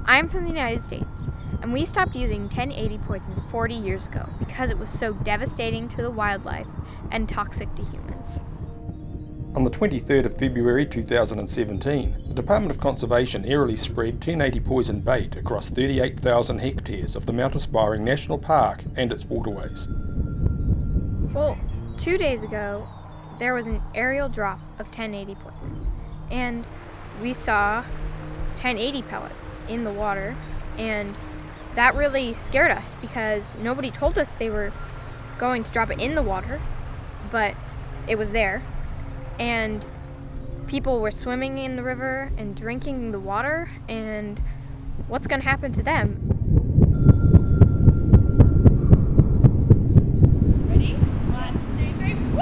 I'm from the United States, and we stopped using 1080 poison 40 years ago because it was so devastating to the wildlife and toxic to humans. On the 23rd of February 2017, the Department of Conservation aerially spread 1080 poison bait across 38,000 hectares of the Mount Aspiring National Park and its waterways. Well, 2 days ago, there was an aerial drop of 1080 poison, and we saw 1080 pellets in the water, and that really scared us because nobody told us they were going to drop it in the water, but it was there. And people were swimming in the river and drinking the water, and what's going to happen to them? Ready? 1, 2, 3, woo!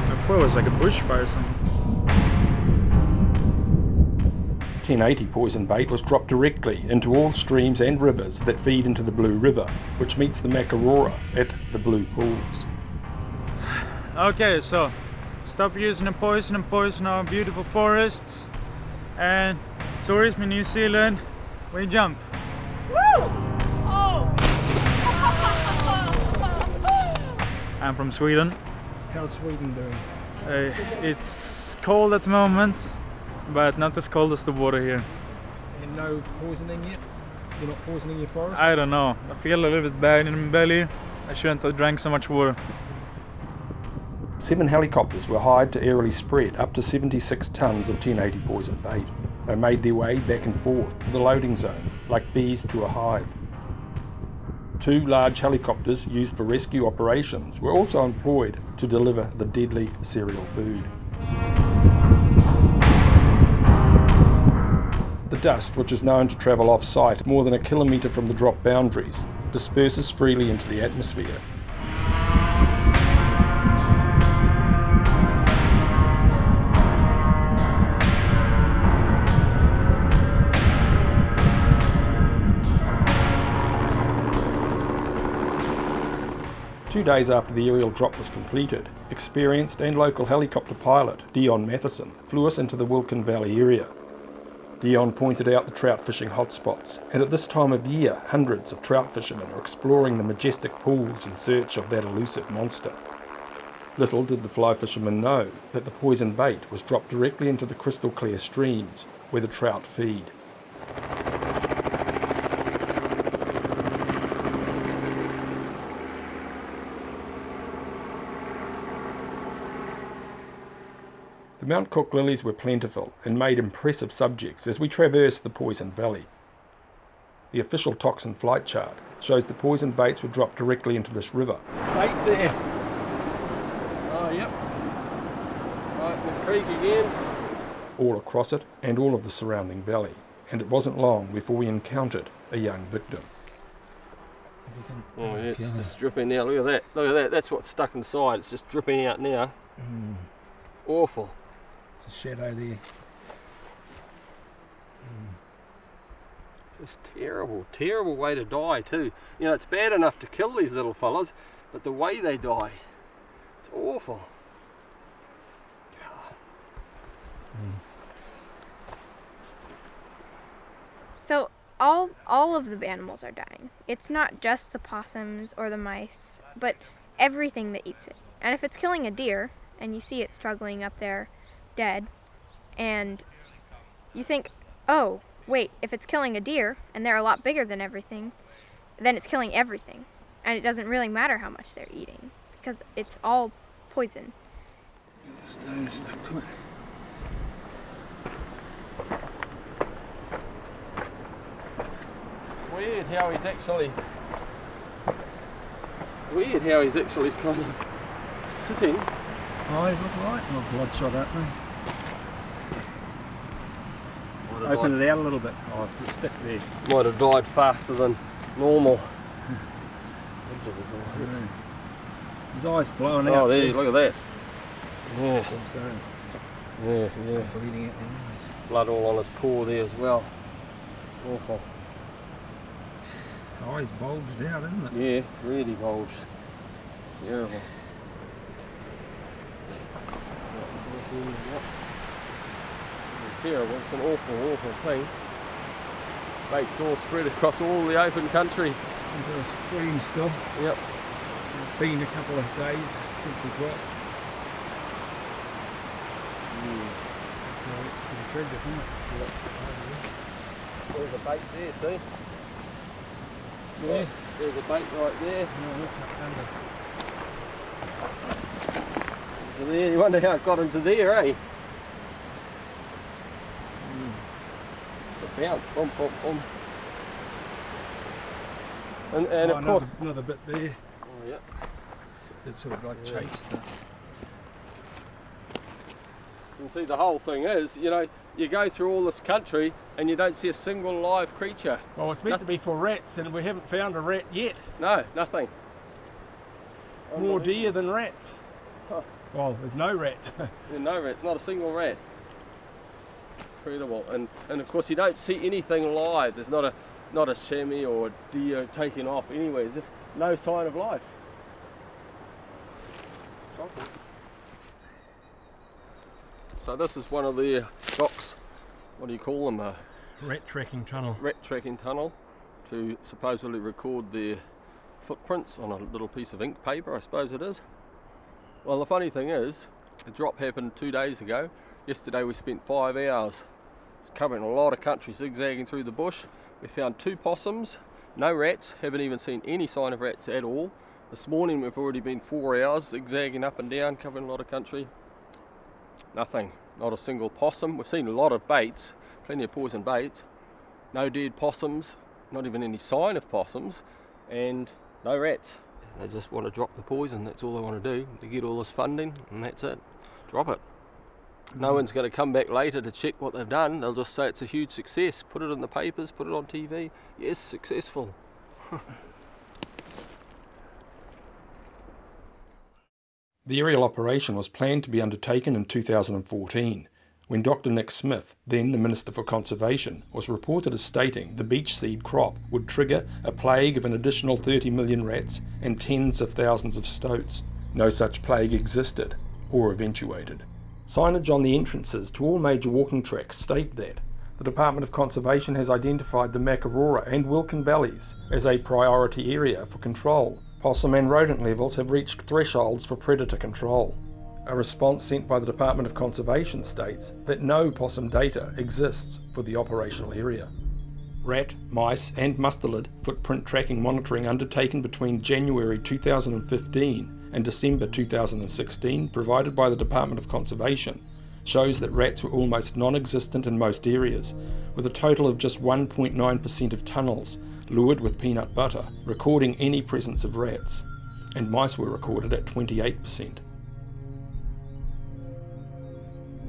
I thought it was like a bushfire or something. 1080 poison bait was dropped directly into all streams and rivers that feed into the Blue River, which meets the Makarora at the Blue Pools. Okay, so stop using the poison and poison our beautiful forests. And tourism in New Zealand, we jump. Woo! Oh! I'm from Sweden. How's Sweden doing? It's cold at the moment, but not as cold as the water here. And no poisoning yet? You're not poisoning your forest? I don't know. I feel a little bit bad in my belly. I shouldn't have drank so much water. 7 helicopters were hired to aerially spread up to 76 tonnes of 1080 poison bait. They made their way back and forth to the loading zone, like bees to a hive. 2 large helicopters used for rescue operations were also employed to deliver the deadly cereal food. The dust, which is known to travel off-site more than a kilometre from the drop boundaries, disperses freely into the atmosphere. Two days after the aerial drop was completed, experienced and local helicopter pilot Dion Matheson flew us into the Wilkin Valley area. Dion pointed out the trout fishing hotspots, and at this time of year hundreds of trout fishermen are exploring the majestic pools in search of that elusive monster. Little did the fly fishermen know that the poison bait was dropped directly into the crystal clear streams where the trout feed. The Mount Cook lilies were plentiful and made impressive subjects as we traversed the Poison Valley. The official toxin flight chart shows the poison baits were dropped directly into this river. Bait there. Oh, yep. Right in the creek again. All across it and all of the surrounding valley, and it wasn't long before we encountered a young victim. Oh, yeah, it's just dripping now. Look at that. Look at that. That's what's stuck inside. It's just dripping out now. Awful. It's a shadow there. Just terrible, terrible way to die too. You know, it's bad enough to kill these little fellas, but the way they die, it's awful. So all of the animals are dying. It's not just the possums or the mice, but everything that eats it. And if it's killing a deer, and you see it struggling up there dead, and you think, oh, wait, if it's killing a deer, and they're a lot bigger than everything, then it's killing everything. And it doesn't really matter how much they're eating, because it's all poison. Stone stuck to it. Weird how he's actually kind of sitting. Eyes look right. Oh, bloodshot opening. Open it out a little bit. Oh, the stick there. Might have died faster than normal. His eyes blowing out. Oh, there, see? look at that. Yeah. So, Yeah. Bleeding out their nose. Blood all on his paw there as well. Awful. Eyes bulged out, isn't it? Yeah, really bulged. Terrible. Terrible. It's an awful thing. Baits all spread across all the open country. Into a stream still. Yep. It's been a couple of days since the drop. Well, it's pretty trigger, isn't it? There's a bait there, see? Yeah. There's a bait right there. No, that's up under. So there, you wonder how it got into there, eh? It's the bounce, boom, boom, boom. And of course... Another bit there. Oh, yeah. It's sort of like chafe stuff. You can see the whole thing is, you know, you go through all this country and you don't see a single live creature. Well, it's meant to be for rats, and we haven't found a rat yet. No, nothing. More deer than rats. Huh. Well, there's no rat. Yeah, no rat, not a single rat. Incredible. And of course you don't see anything live. There's not a chamois or a deer taking off anywhere. Just no sign of life. Shocking. So this is one of their docks. What do you call them? A Rat tracking tunnel. rat tracking tunnel to supposedly record their footprints on a little piece of ink paper, I suppose it is. Well, the funny thing is, the drop happened 2 days ago. Yesterday we spent 5 hours. It's covering a lot of country, zigzagging through the bush. We found 2 possums, no rats, haven't even seen any sign of rats at all. This morning we've already been 4 hours, zigzagging up and down, covering a lot of country. Nothing, not a single possum. We've seen a lot of baits, plenty of poison baits. No dead possums, not even any sign of possums, and no rats. They just want to drop the poison, that's all they want to do. They get all this funding, and that's it. Drop it. No one's going to come back later to check what they've done. They'll just say it's a huge success. Put it in the papers, put it on TV. Yes, successful. The aerial operation was planned to be undertaken in 2014, when Dr. Nick Smith, then the Minister for Conservation, was reported as stating the beach seed crop would trigger a plague of an additional 30 million rats and tens of thousands of stoats. No such plague existed, or eventuated. Signage on the entrances to all major walking tracks state that the Department of Conservation has identified the Makarora and Wilkin Valleys as a priority area for control. Possum and rodent levels have reached thresholds for predator control. A response sent by the Department of Conservation states that no possum data exists for the operational area. Rat, mice and mustelid footprint tracking monitoring undertaken between January 2015 and December 2016, provided by the Department of Conservation, shows that rats were almost non-existent in most areas, with a total of just 1.9% of tunnels lured with peanut butter recording any presence of rats, and mice were recorded at 28%.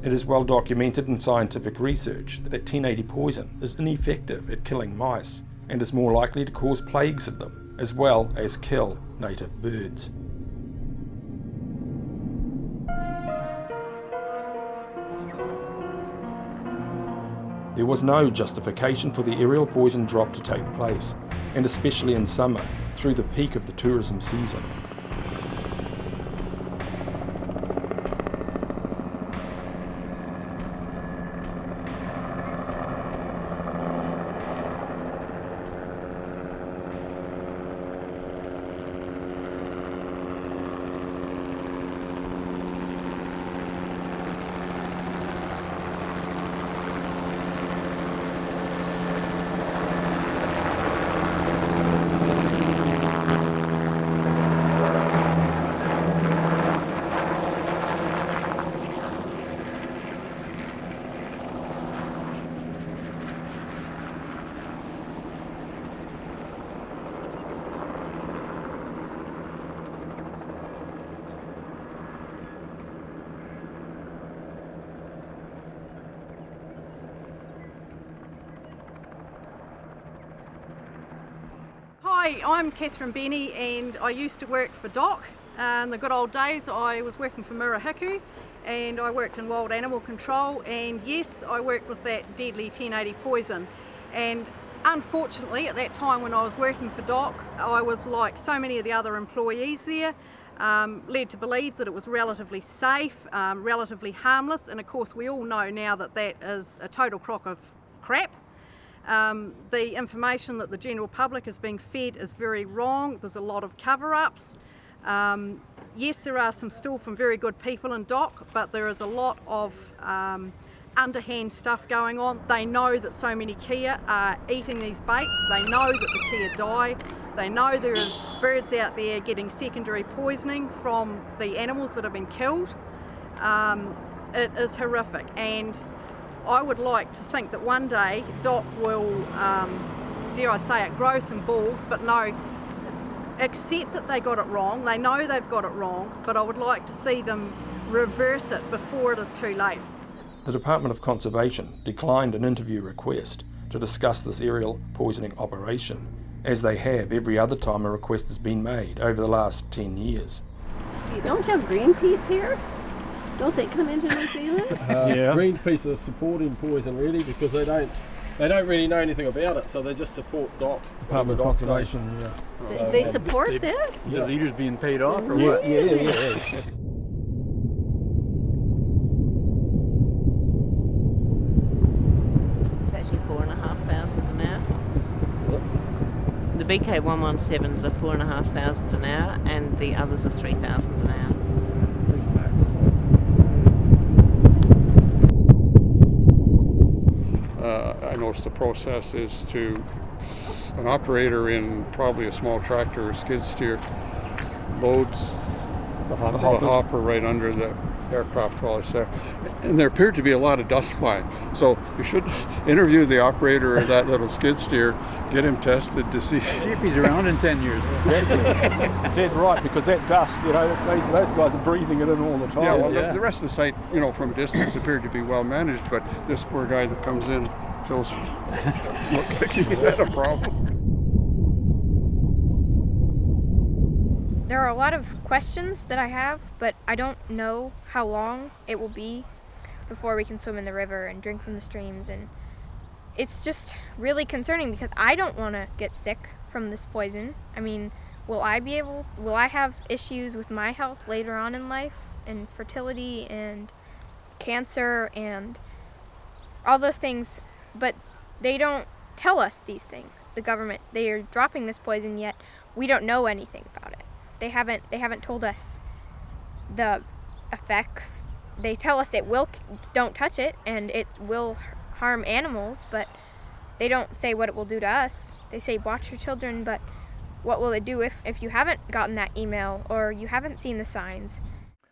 It is well documented in scientific research that 1080 poison is ineffective at killing mice and is more likely to cause plagues of them, as well as kill native birds. There was no justification for the aerial poison drop to take place, and especially in summer, through the peak of the tourism season. Hi, I'm Catherine Benny and I used to work for DOC. In the good old days I was working for Murahiku and I worked in wild animal control, and yes, I worked with that deadly 1080 poison. And unfortunately, at that time when I was working for DOC, I was like so many of the other employees there, led to believe that it was relatively safe, relatively harmless, and of course we all know now that that is a total crock of crap. The information that the general public is being fed is very wrong. There's a lot of cover-ups. Yes, there are still from very good people in DOC, but there is a lot of underhand stuff going on. They know that so many kea are eating these baits. They know that the kea die. They know there is birds out there getting secondary poisoning from the animals that have been killed. It is horrific, and I would like to think that one day DOC will, dare I say it, grow some balls, but no, accept that they got it wrong. They know they've got it wrong, but I would like to see them reverse it before it is too late. The Department of Conservation declined an interview request to discuss this aerial poisoning operation, as they have every other time a request has been made over the last 10 years. Don't you have Greenpeace here? Don't they come into New Zealand? Greenpeace is supporting poison really because they don't really know anything about it, so they just support DOC. Department of Conservation, So, They support this? The leader's being paid off or yeah, what? yeah. It's actually 4,500 an hour. The BK117s are 4,500 an hour, and the others are 3,000 an hour. I noticed the process is to an operator in probably a small tractor or skid steer loads the hopper right under the aircraft while it's there. And there appeared to be a lot of dust flying. So you should interview the operator of that little skid steer, get him tested to see. If he's around in 10 years. Exactly. Dead right, because that dust, those guys are breathing it in all the time. Yeah, well, the rest of the site, from a distance appeared to be well managed, but this poor guy that comes in feels looked like he had a problem. There are a lot of questions that I have, but I don't know how long it will be before we can swim in the river and drink from the streams, and it's just really concerning because I don't want to get sick from this poison. I mean, will I have issues with my health later on in life, and fertility and cancer and all those things? But they don't tell us these things. The government, they are dropping this poison, yet we don't know anything about it. They haven't told us the effects. They tell us don't touch it and it will harm animals, but they don't say what it will do to us. They say watch your children, but what will it do if you haven't gotten that email or you haven't seen the signs?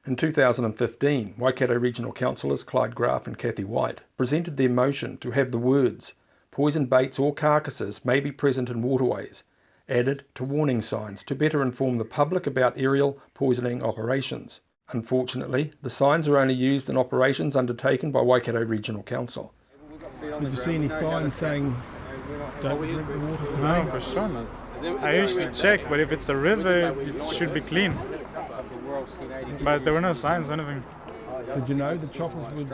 In 2015, Waikato Regional Councillors Clyde Graf and Kathy White presented their motion to have the words "poison baits or carcasses may be present in waterways" added to warning signs to better inform the public about aerial poisoning operations. Unfortunately, the signs are only used in operations undertaken by Waikato Regional Council. Did you see any signs saying don't drink the water today? No, for sure not. I usually check, but if it's a river, it should be clean. But there were no signs, anything. Did you know the choppers did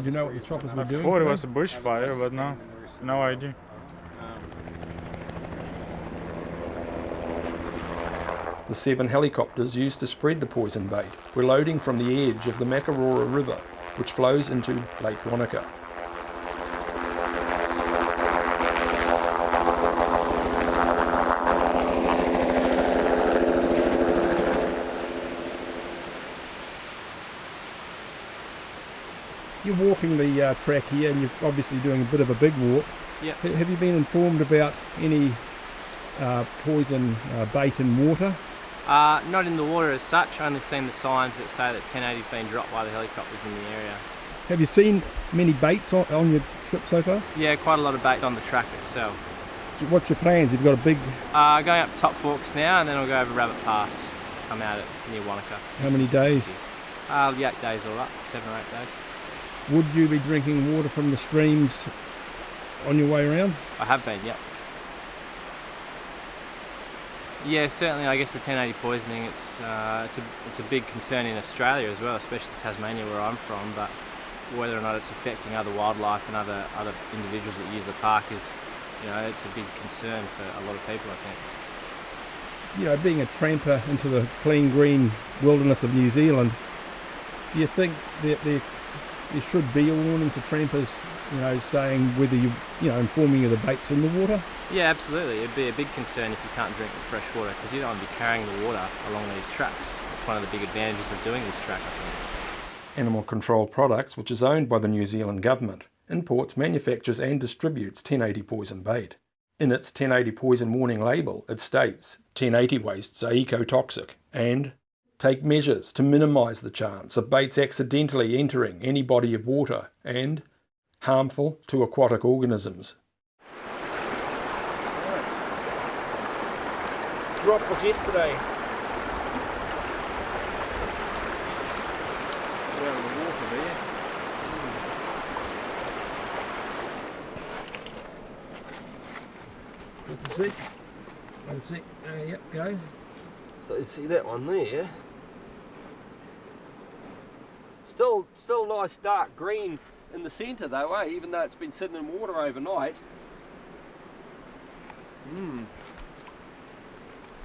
you know what the choppers were I doing? thought it was a bushfire, but no idea. The 7 helicopters used to spread the poison bait were loading from the edge of the Makarora River, which flows into Lake Wanaka. You're walking the track here, and you're obviously doing a bit of a big walk. Yep. Have you been informed about any poison bait in water? Not in the water as such. I've only seen the signs that say that 1080's been dropped by the helicopters in the area. Have you seen many baits on your trip so far? Yeah, quite a lot of baits on the track itself. So what's your plans? Have you got a big... Going up Top Forks now, and then I'll go over Rabbit Pass, come out at near Wanaka. How many days? 8 days all up, 7 or 8 days. Would you be drinking water from the streams on your way around? I have been, yep. Yeah, certainly. I guess the 1080 poisoning, it's a big concern in Australia as well, especially Tasmania where I'm from. But whether or not it's affecting other wildlife and other individuals that use the park is, it's a big concern for a lot of people, I think. Being a tramper into the clean green wilderness of New Zealand, do you think that there should be a warning to trampers, saying whether informing of the baits in the water? Yeah, absolutely. It'd be a big concern if you can't drink the fresh water, because you don't want to be carrying the water along these tracks. That's one of the big advantages of doing this track, I think. Animal Control Products, which is owned by the New Zealand Government, imports, manufactures and distributes 1080 poison bait. In its 1080 poison warning label, it states 1080 wastes are ecotoxic and take measures to minimise the chance of baits accidentally entering any body of water and harmful to aquatic organisms. Drop was yesterday. Down in the water there. Just a sec. Wait a sec. Yep, go. So you see that one there? Still nice dark green in the centre though, eh? Even though it's been sitting in water overnight.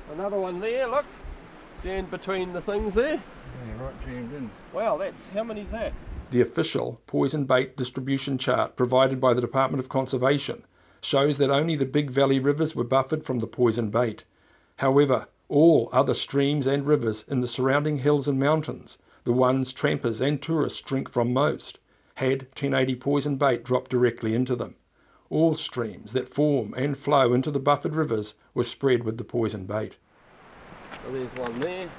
Another one there, look. Down between the things there. Yeah, right jammed in. Wow, how many's that? The official poison bait distribution chart provided by the Department of Conservation shows that only the big valley rivers were buffered from the poison bait. However, all other streams and rivers in the surrounding hills and mountains, the ones trampers and tourists drink from most, had 1080 poison bait dropped directly into them. All streams that form and flow into the buffered rivers were spread with the poison bait. Well, there's one there.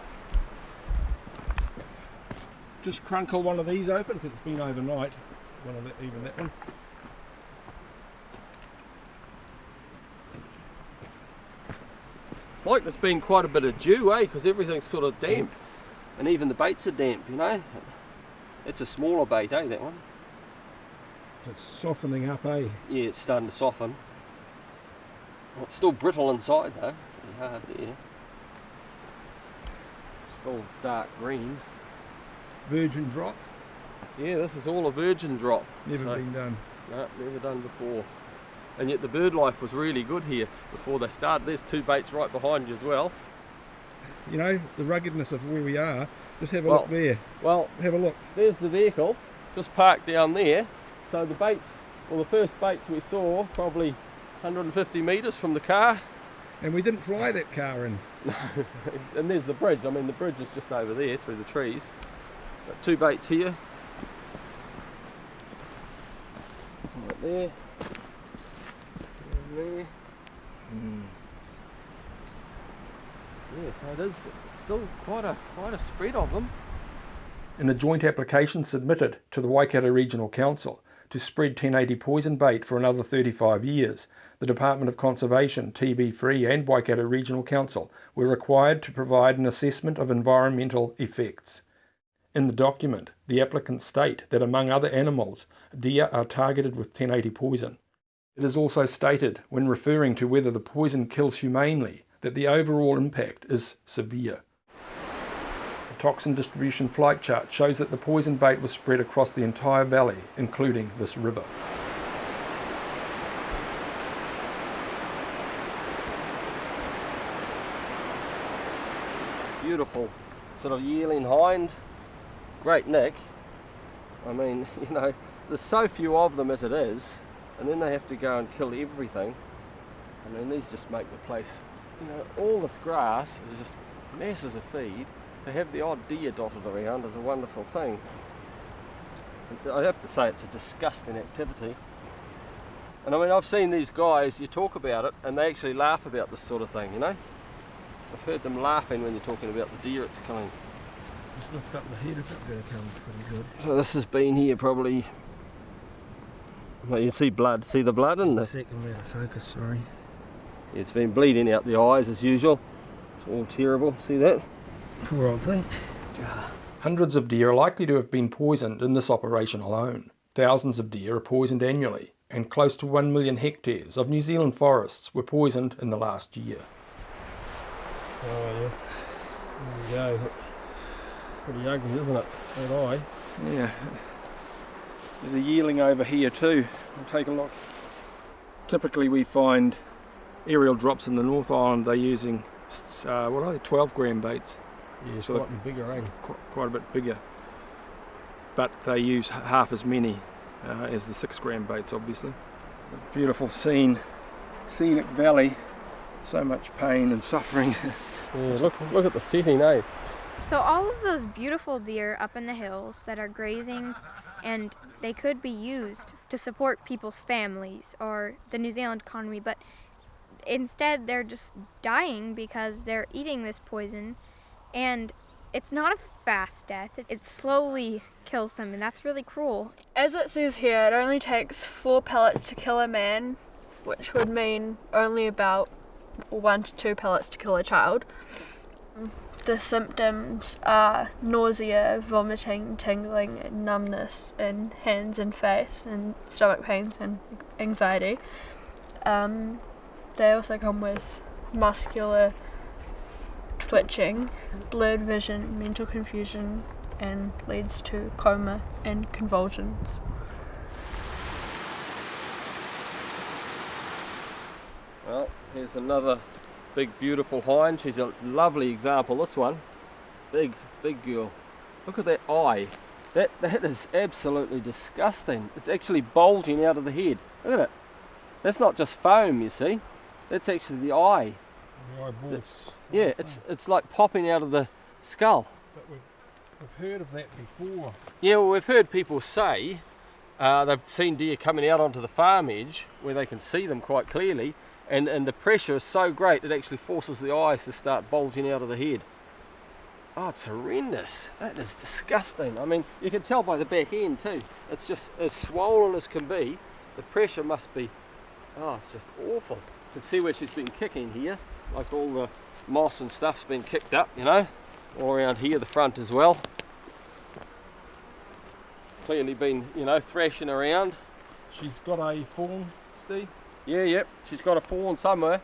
Just crunkle one of these open because it's been overnight. Even that one. It's like there's been quite a bit of dew, eh? Because everything's sort of damp. And even the baits are damp, It's a smaller bait, eh, that one? It's softening up, eh? Yeah, it's starting to soften. Well, it's still brittle inside though. Pretty hard there. Still dark green. Virgin drop. Yeah, this is all a virgin drop. Never been done. No, never done before. And yet the bird life was really good here before they started. There's two baits right behind you as well. The ruggedness of where we are. Just have a look there. Well, have a look. There's the vehicle, just parked down there. So the baits, the first baits we saw probably 150 metres from the car. And we didn't fly that car in. And there's the bridge. I mean, the bridge is just over there through the trees. Got two baits here. Right there. And there. Yeah, so it is still quite a spread of them. In a joint application submitted to the Waikato Regional Council to spread 1080 poison bait for another 35 years, the Department of Conservation, TB3 and Waikato Regional Council were required to provide an assessment of environmental effects. In the document, the applicants state that among other animals, deer are targeted with 1080 poison. It is also stated, when referring to whether the poison kills humanely, that the overall impact is severe. The toxin distribution flight chart shows that the poison bait was spread across the entire valley, including this river. Beautiful sort of yearling hind, great neck. I mean, there's so few of them as it is, and then they have to go and kill everything. I mean, these just make the place, all this grass is just masses of feed. To have the odd deer dotted around is a wonderful thing. I have to say it's a disgusting activity. And I mean, I've seen these guys, you talk about it, and they actually laugh about this sort of thing, I've heard them laughing when you're talking about the deer it's killing. Just lift up the head if it's going to come pretty good. So this has been here probably, well, you see blood, see the blood in there? Second way to focus, sorry. It's been bleeding out the eyes as usual. It's all terrible, see that? Poor old thing. Hundreds of deer are likely to have been poisoned in this operation alone. Thousands of deer are poisoned annually, and close to 1 million hectares of New Zealand forests were poisoned in the last year. Oh yeah. There you go. That's pretty ugly, isn't it? That eye. Yeah. There's a yearling over here too. We'll take a look. Typically we find aerial drops in the North Island. They're using, what are they, 12 gram baits. Yeah, So slightly bigger, eh? quite a bit bigger. But they use half as many as the 6 gram baits, obviously. A beautiful scene, scenic valley. So much pain and suffering. Yeah, look at the setting, eh? So all of those beautiful deer up in the hills that are grazing, and they could be used to support people's families or the New Zealand economy, but instead they're just dying because they're eating this poison, and it's not a fast death. It slowly kills them, and that's really cruel. As it says here, it only takes 4 pellets to kill a man, which would mean only about 1 to 2 pellets to kill a child. The symptoms are nausea, vomiting, tingling, and numbness in hands and face, and stomach pains and anxiety. They also come with muscular twitching, blurred vision, mental confusion, and leads to coma and convulsions. Well, here's another big beautiful hind. She's a lovely example, this one. Big girl. Look at that eye. That is absolutely disgusting. It's actually bulging out of the head. Look at it. That's not just foam, you see. That's actually the eye. The eyeballs. Yeah, it's like popping out of the skull. But we've heard of that before. Yeah, well, we've heard people say they've seen deer coming out onto the farm edge where they can see them quite clearly, and the pressure is so great it actually forces the eyes to start bulging out of the head. Oh, it's horrendous. That is disgusting. I mean, you can tell by the back end too. It's just as swollen as can be. The pressure must be, oh, it's just awful. You can see where she's been kicking here, like all the moss and stuff's been kicked up, you know, all around here, the front as well. Clearly been, you know, thrashing around. She's got a fawn, Steve? Yeah, she's got a fawn somewhere.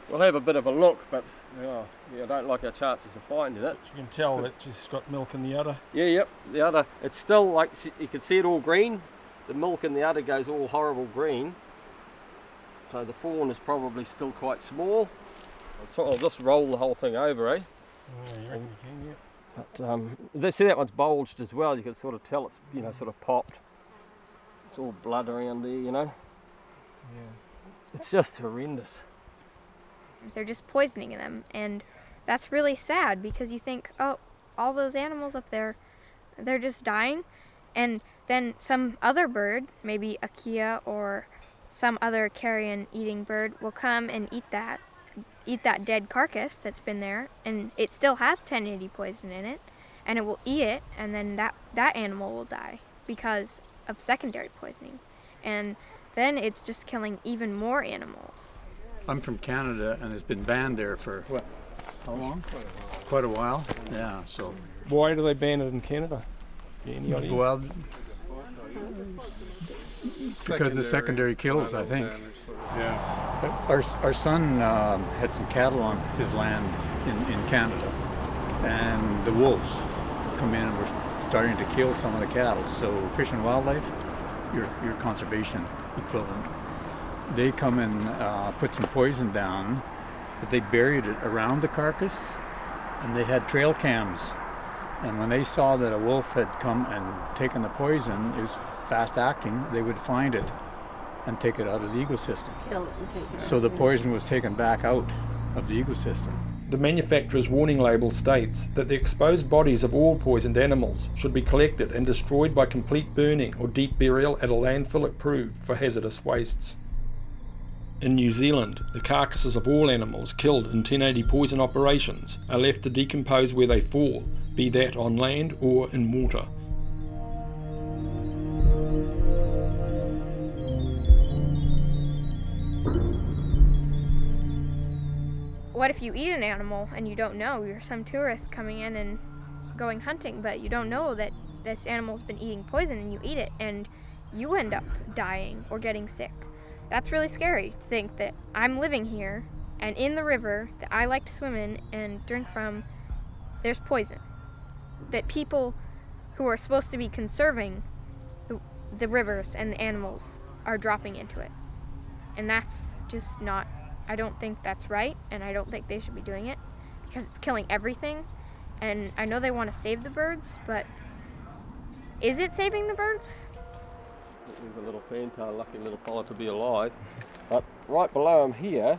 We'll have a bit of a look, but I don't like our chances of finding it. You can tell that she's got milk in the udder. Yeah, the udder, it's still like, you can see it all green. The milk in the udder goes all horrible green. So the fawn is probably still quite small. I'll just roll the whole thing over, eh? Oh, you reckon you can, yeah. But see, that one's bulged as well. You can sort of tell it's, you know, sort of popped. It's all blood around there, you know. Yeah. It's just horrendous. They're just poisoning them, and that's really sad because you think, oh, all those animals up there, they're just dying, and then some other bird, maybe a kea or some other carrion eating bird, will come and eat that dead carcass that's been there, and it still has 1080 poison in it, and it will eat it, and then that animal will die because of secondary poisoning, and then it's just killing even more animals. I'm from Canada, and it's been banned there for what? How long? Quite a while. Yeah. So. Why do they ban it in Canada? Any idea? Well, because the secondary kills, I think. Yeah. Our son had some cattle on his land in Canada, and the wolves come in and were starting to kill some of the cattle. So Fish and Wildlife, your conservation equivalent, they come and put some poison down, but they buried it around the carcass, and they had trail cams. And when they saw that a wolf had come and taken the poison, it was fast acting, they would find it and take it out of the ecosystem. Kill it and take it So out. the poison was taken back out of the ecosystem. The manufacturer's warning label states that the exposed bodies of all poisoned animals should be collected and destroyed by complete burning or deep burial at a landfill approved for hazardous wastes. In New Zealand, the carcasses of all animals killed in 1080 poison operations are left to decompose where they fall, be that on land or in water. What if you eat an animal and you don't know? You're some tourist coming in and going hunting, but you don't know that this animal's been eating poison, and you eat it and you end up dying or getting sick. That's really scary to think that I'm living here And in the river that I like to swim in and drink from, there's poison that people who are supposed to be conserving the rivers and the animals are dropping into it. And that's just not, I don't think that's right, and I don't think they should be doing it because it's killing everything. And I know they want to save the birds, but is it saving the birds? There's a little fantail, lucky little fella to be alive. But right below him here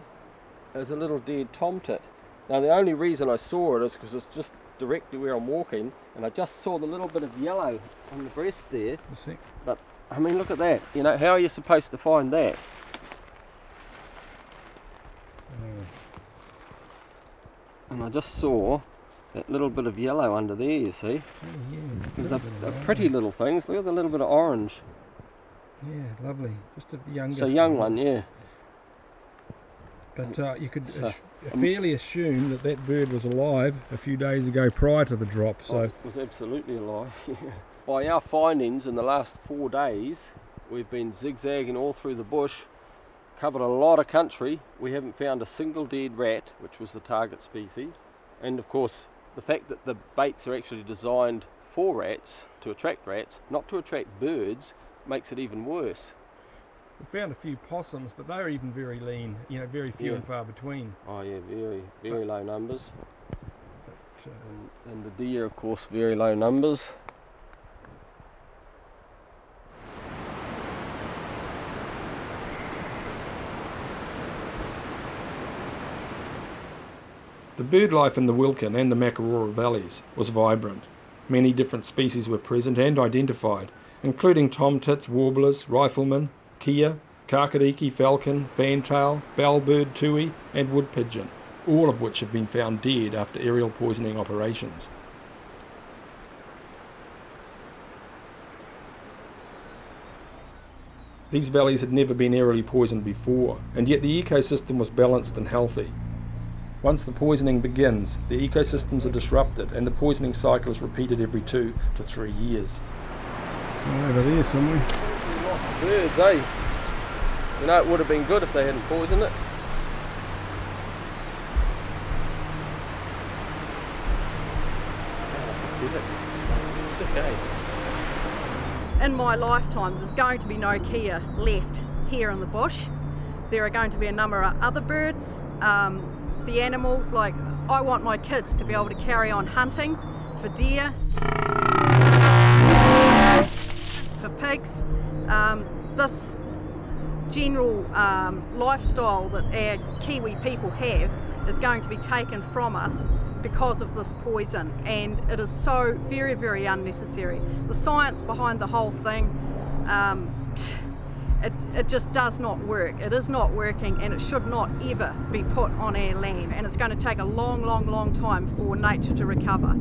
is a little dead tomtit. Now the only reason I saw it is because it's just directly where I'm walking, and I just saw the little bit of yellow on the breast there. But I mean, look at that. You know, how are you supposed to find that? And I just saw that little bit of yellow under there, you see. Because they're pretty little things. Look at the little bit of orange. Yeah, lovely. Just a young. It's a young one, yeah. But you could fairly assume that that bird was alive a few days ago prior to the drop. So it was absolutely alive. Yeah. By our findings in the last 4 days, we've been zigzagging all through the bush, covered a lot of country. We haven't found a single dead rat, which was the target species. And of course, the fact that the baits are actually designed for rats, to attract rats, not to attract birds, makes it even worse. We found a few possums, but they're even very lean, you know, very few and far between. Oh yeah, very low numbers. And the deer, of course, very low numbers. The bird life in the Wilkin and the Makarora valleys was vibrant. Many different species were present and identified, including tomtits, warblers, riflemen, kea, kakadiki falcon, fantail, bellbird, tui and wood pigeon, all of which have been found dead after aerial poisoning operations. These valleys had never been aerially poisoned before, and yet the ecosystem was balanced and healthy. Once the poisoning begins, the ecosystems are disrupted and the poisoning cycle is repeated every 2 to 3 years. Over there somewhere. Lots of birds, eh? You know, it would have been good if they hadn't poisoned it. Sick, eh? In my lifetime, there's going to be no kea left here in the bush. There are going to be a number of other birds. The animals, like I want my kids to be able to carry on hunting for deer, for pigs. This general lifestyle that our Kiwi people have is going to be taken from us because of this poison, and it is so very, very unnecessary. The science behind the whole thing, it just does not work. It is not working, and it should not ever be put on our land, and it's going to take a long, long, long time for nature to recover.